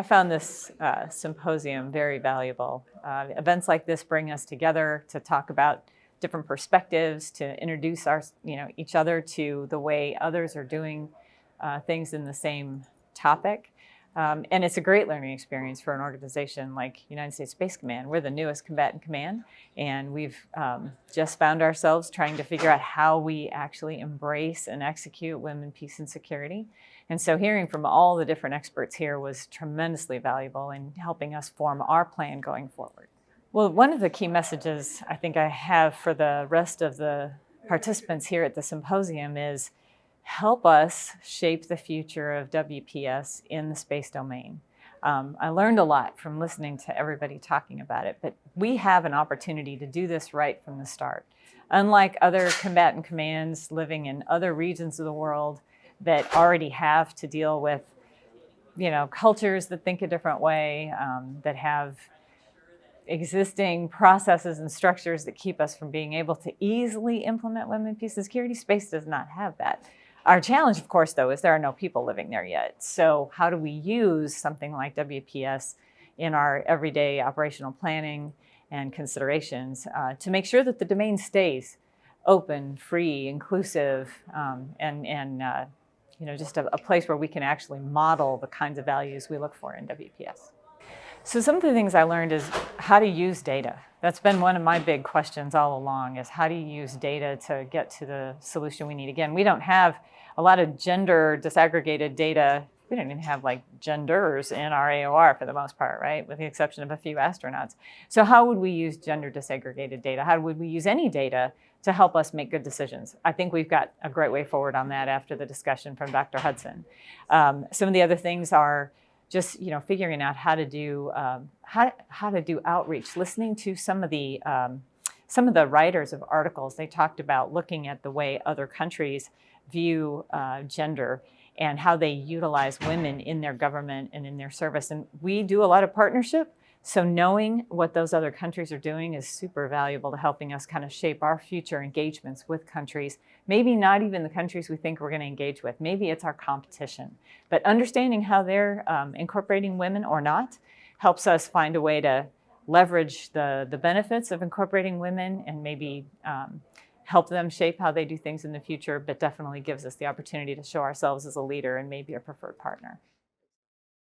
I found this symposium very valuable. Events like this bring us together to talk about different perspectives, to introduce each other to the way others are doing things in the same topic. And it's a great learning experience for an organization like United States Space Command. We're the newest combatant command, and we've just found ourselves trying to figure out how we actually embrace and execute women, peace, and security. And so hearing from all the different experts here was tremendously valuable in helping us form our plan going forward. Well, one of the key messages I think I have for the rest of the participants here at the symposium is help us shape the future of WPS in the space domain. I learned a lot from listening to everybody talking about it, but we have an opportunity to do this right from the start. Unlike other combatant commands living in other regions of the world that already have to deal with, cultures that think a different way, that have existing processes and structures that keep us from being able to easily implement women, peace, and security. Space does not have that. Our challenge, of course, though, is there are no people living there yet. So how do we use something like WPS in our everyday operational planning and considerations to make sure that the domain stays open, free, inclusive, and just a place where we can actually model the kinds of values we look for in WPS. So some of the things I learned is how to use data. That's been one of my big questions all along, is how do you use data to get to the solution we need? Again, we don't have a lot of gender disaggregated data. We don't even have genders in our AOR for the most part, right? With the exception of a few astronauts. So how would we use gender disaggregated data? How would we use any data to help us make good decisions? I think we've got a great way forward on that after the discussion from Dr. Hudson. Some of the other things are just figuring out how to do outreach, listening to some of the writers of articles. They talked about looking at the way other countries view gender and how they utilize women in their government and in their service. And we do a lot of partnership. So knowing what those other countries are doing is super valuable to helping us kind of shape our future engagements with countries. Maybe not even the countries we think we're going to engage with. Maybe it's our competition. But understanding how they're incorporating women or not helps us find a way to leverage the benefits of incorporating women and maybe help them shape how they do things in the future, but definitely gives us the opportunity to show ourselves as a leader and maybe a preferred partner.